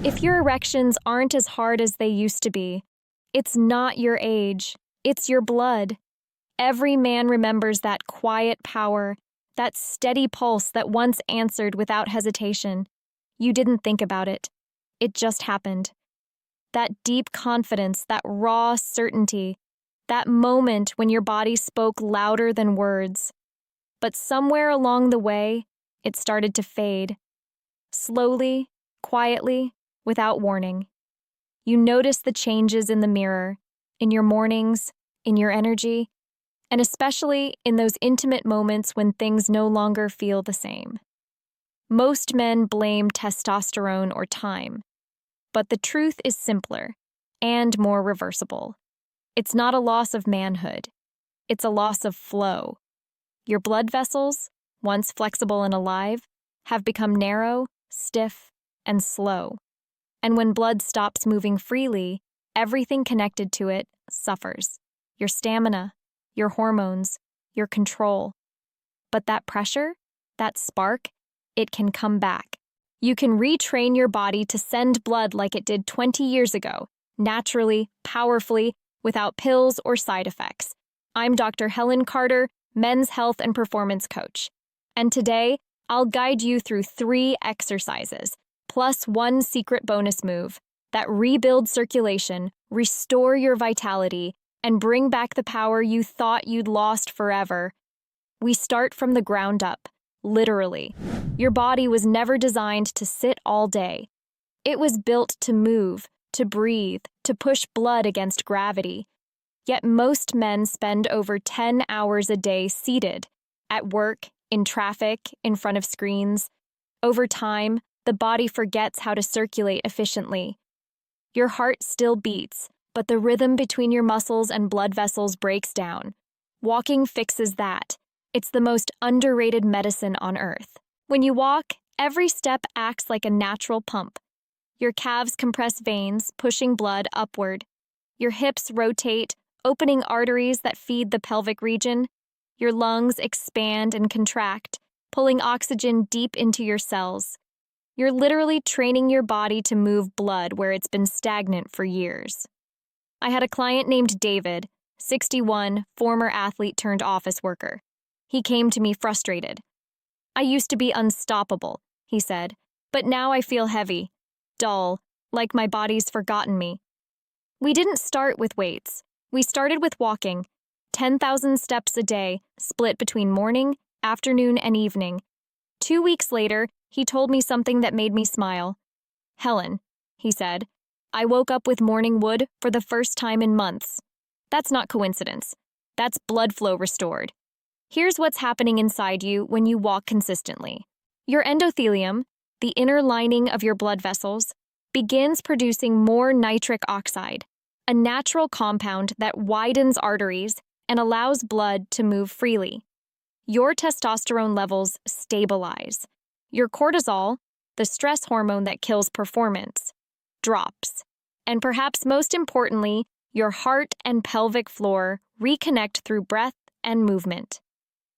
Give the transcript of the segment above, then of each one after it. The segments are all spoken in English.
If your erections aren't as hard as they used to be, it's not your age, it's your blood. Every man remembers that quiet power, that steady pulse that once answered without hesitation. You didn't think about it. It just happened. That deep confidence, that raw certainty, that moment when your body spoke louder than words. But somewhere along the way, it started to fade. Slowly, quietly, without warning. You noticed the changes in the mirror, in your mornings, in your energy, and especially in those intimate moments when things no longer feel the same. Most men blame testosterone or time, but the truth is simpler and more reversible. It's not a loss of manhood. It's a loss of flow. Your blood vessels, once flexible and alive, have become narrow, stiff, and slow. And when blood stops moving freely, everything connected to it suffers. Your stamina, your hormones, your control. But that pressure, that spark, it can come back. You can retrain your body to send blood like it did 20 years ago, naturally, powerfully, without pills or side effects. I'm Dr. Helen Carter, men's health and performance coach. And today, I'll guide you through 3 exercises, plus 1 secret bonus move that rebuild circulation, restore your vitality, and bring back the power you thought you'd lost forever. We start from the ground up, literally. Your body was never designed to sit all day. It was built to move, to breathe, to push blood against gravity. Yet most men spend over 10 hours a day seated, at work, in traffic, in front of screens. Over time, the body forgets how to circulate efficiently. Your heart still beats, but the rhythm between your muscles and blood vessels breaks down. Walking fixes that. It's the most underrated medicine on earth. When you walk, every step acts like a natural pump. Your calves compress veins, pushing blood upward. Your hips rotate, opening arteries that feed the pelvic region. Your lungs expand and contract, pulling oxygen deep into your cells. You're literally training your body to move blood where it's been stagnant for years. I had a client named David, 61, former athlete turned office worker. He came to me frustrated. "I used to be unstoppable," he said, "but now I feel heavy, dull, like my body's forgotten me." We didn't start with weights. We started with walking, 10,000 steps a day, split between morning, afternoon, and evening. 2 weeks later, he told me something that made me smile. "Helen," he said, "I woke up with morning wood for the first time in months. That's not coincidence. That's blood flow restored. Here's what's happening inside you when you walk consistently. Your endothelium, the inner lining of your blood vessels, begins producing more nitric oxide, a natural compound that widens arteries and allows blood to move freely. Your testosterone levels stabilize. Your cortisol, the stress hormone that kills performance, drops. And perhaps most importantly, your heart and pelvic floor reconnect through breath and movement.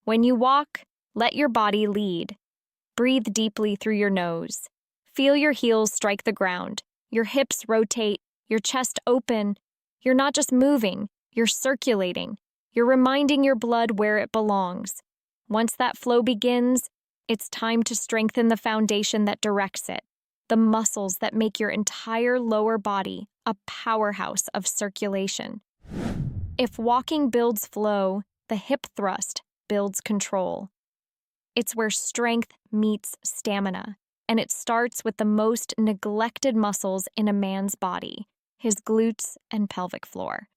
When you walk, let your body lead. Breathe deeply through your nose. Feel your heels strike the ground, your hips rotate, your chest open. You're not just moving, you're circulating. You're reminding your blood where it belongs. Once that flow begins, it's time to strengthen the foundation that directs it, the muscles that make your entire lower body a powerhouse of circulation. If walking builds flow, the hip thrust builds control. It's where strength meets stamina, and it starts with the most neglected muscles in a man's body, his glutes and pelvic floor.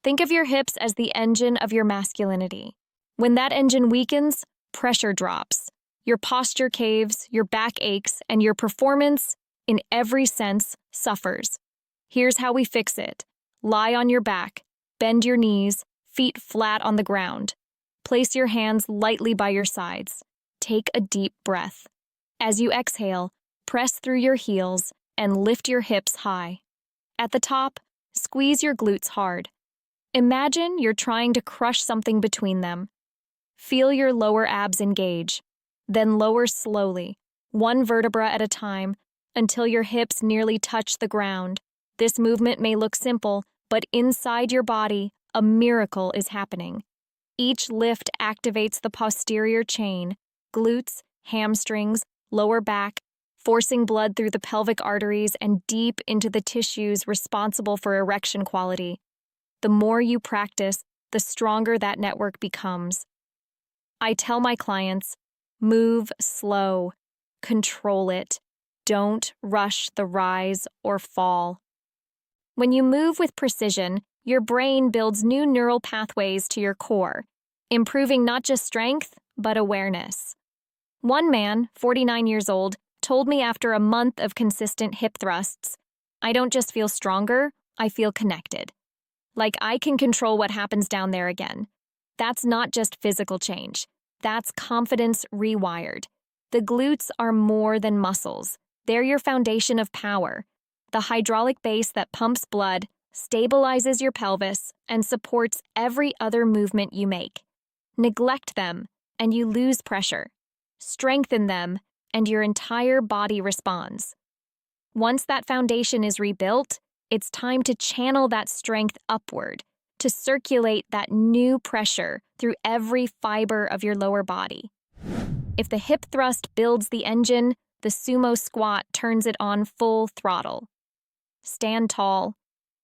Think of your hips as the engine of your masculinity. When that engine weakens, pressure drops. Your posture caves, your back aches, and your performance, in every sense, suffers. Here's how we fix it. Lie on your back, bend your knees, feet flat on the ground. Place your hands lightly by your sides. Take a deep breath. As you exhale, press through your heels and lift your hips high. At the top, squeeze your glutes hard. Imagine you're trying to crush something between them. Feel your lower abs engage. Then lower slowly, one vertebra at a time, until your hips nearly touch the ground. This movement may look simple, but inside your body, a miracle is happening. Each lift activates the posterior chain, glutes, hamstrings, lower back, forcing blood through the pelvic arteries and deep into the tissues responsible for erection quality. The more you practice, the stronger that network becomes. I tell my clients, move slow, control it. Don't rush the rise or fall. When you move with precision, your brain builds new neural pathways to your core, improving not just strength, but awareness. One man, 49 years old, told me after a month of consistent hip thrusts, "I don't just feel stronger, I feel connected. Like I can control what happens down there again." That's not just physical change. That's confidence rewired. The glutes are more than muscles. They're your foundation of power. The hydraulic base that pumps blood, stabilizes your pelvis, and supports every other movement you make. Neglect them, and you lose pressure. Strengthen them, and your entire body responds. Once that foundation is rebuilt, it's time to channel that strength upward, to circulate that new pressure through every fiber of your lower body. If the hip thrust builds the engine, the sumo squat turns it on full throttle. Stand tall,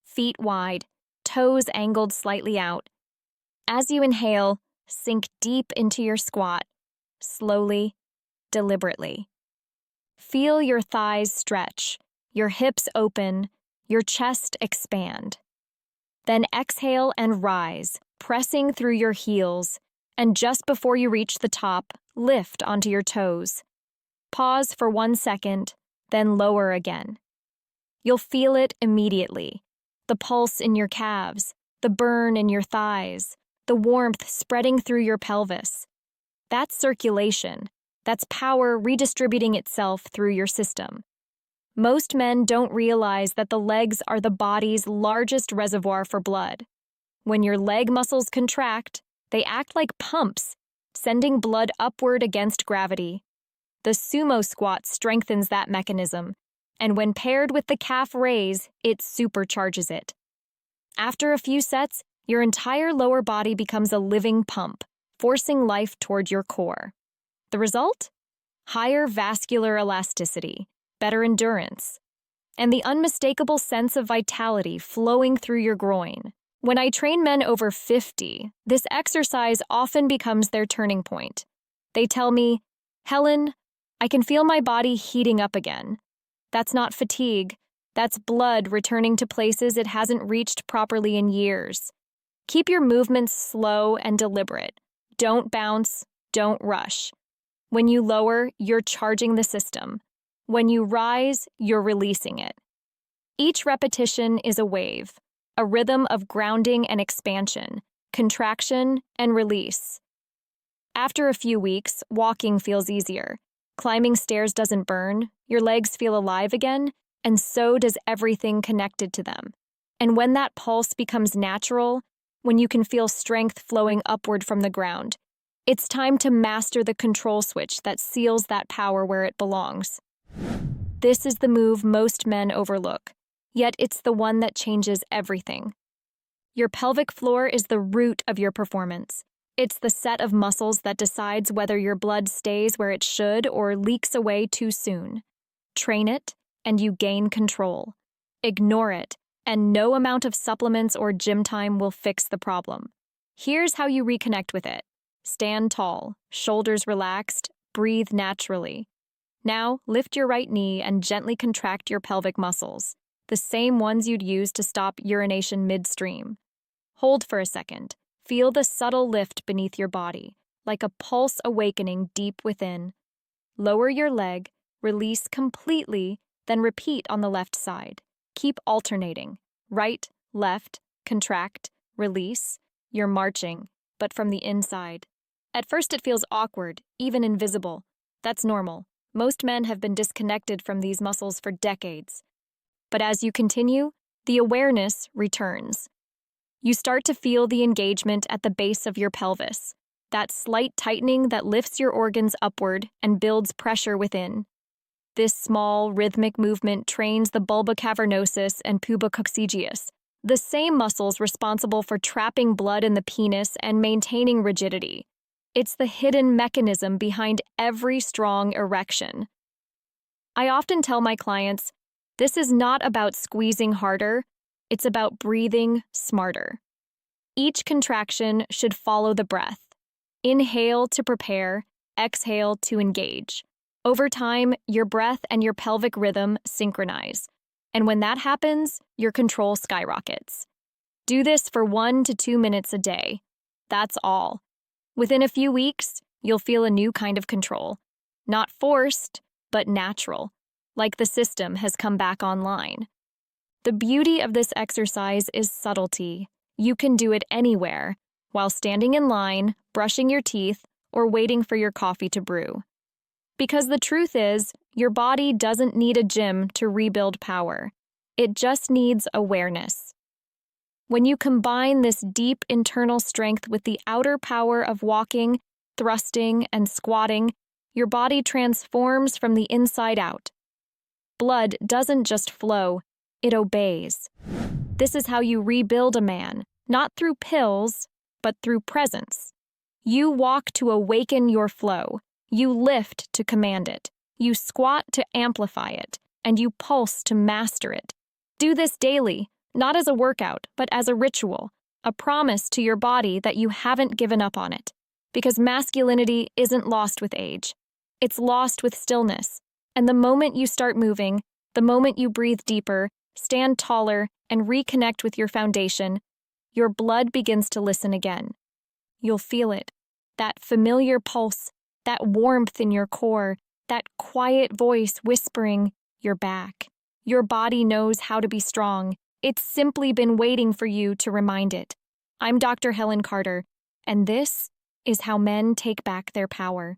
feet wide, toes angled slightly out. As you inhale, sink deep into your squat, slowly, deliberately. Feel your thighs stretch, your hips open, your chest expand. Then exhale and rise, pressing through your heels, and just before you reach the top, lift onto your toes. Pause for 1 second, then lower again. You'll feel it immediately. The pulse in your calves, the burn in your thighs, the warmth spreading through your pelvis. That's circulation. That's power redistributing itself through your system. Most men don't realize that the legs are the body's largest reservoir for blood. When your leg muscles contract, they act like pumps, sending blood upward against gravity. The sumo squat strengthens that mechanism, and when paired with the calf raise, it supercharges it. After a few sets, your entire lower body becomes a living pump, forcing life toward your core. The result? Higher vascular elasticity, better endurance, and the unmistakable sense of vitality flowing through your groin. When I train men over 50, this exercise often becomes their turning point. They tell me, "Helen, I can feel my body heating up again." That's not fatigue. That's blood returning to places it hasn't reached properly in years. Keep your movements slow and deliberate. Don't bounce, don't rush. When you lower, you're charging the system. When you rise, you're releasing it. Each repetition is a wave, a rhythm of grounding and expansion, contraction and release. After a few weeks, walking feels easier. Climbing stairs doesn't burn, your legs feel alive again, and so does everything connected to them. And when that pulse becomes natural, when you can feel strength flowing upward from the ground, it's time to master the control switch that seals that power where it belongs. This is the move most men overlook, yet it's the one that changes everything. Your pelvic floor is the root of your performance. It's the set of muscles that decides whether your blood stays where it should or leaks away too soon. Train it, and you gain control. Ignore it, and no amount of supplements or gym time will fix the problem. Here's how you reconnect with it. Stand tall, shoulders relaxed, breathe naturally. Now, lift your right knee and gently contract your pelvic muscles, the same ones you'd use to stop urination midstream. Hold for a second. Feel the subtle lift beneath your body, like a pulse awakening deep within. Lower your leg, release completely, then repeat on the left side. Keep alternating. Right, left, contract, release. You're marching, but from the inside. At first it feels awkward, even invisible. That's normal. Most men have been disconnected from these muscles for decades. But as you continue, the awareness returns. You start to feel the engagement at the base of your pelvis, that slight tightening that lifts your organs upward and builds pressure within. This small, rhythmic movement trains the bulbocavernosus and pubococcygeus, the same muscles responsible for trapping blood in the penis and maintaining rigidity. It's the hidden mechanism behind every strong erection. I often tell my clients, this is not about squeezing harder, it's about breathing smarter. Each contraction should follow the breath. Inhale to prepare, exhale to engage. Over time, your breath and your pelvic rhythm synchronize. And when that happens, your control skyrockets. Do this for 1 to 2 minutes a day. That's all. Within a few weeks, you'll feel a new kind of control. Not forced, but natural, like the system has come back online. The beauty of this exercise is subtlety. You can do it anywhere, while standing in line, brushing your teeth, or waiting for your coffee to brew. Because the truth is, your body doesn't need a gym to rebuild power. It just needs awareness. When you combine this deep internal strength with the outer power of walking, thrusting, and squatting, your body transforms from the inside out. Blood doesn't just flow, it obeys. This is how you rebuild a man, not through pills, but through presence. You walk to awaken your flow. You lift to command it. You squat to amplify it, and you pulse to master it. Do this daily, not as a workout, but as a ritual, a promise to your body that you haven't given up on it. Because masculinity isn't lost with age. It's lost with stillness. And the moment you start moving, the moment you breathe deeper, stand taller, and reconnect with your foundation, your blood begins to listen again. You'll feel it, that familiar pulse, that warmth in your core, that quiet voice whispering, "You're back." Your body knows how to be strong. It's simply been waiting for you to remind it. I'm Dr. Helen Carter, and this is how men take back their power.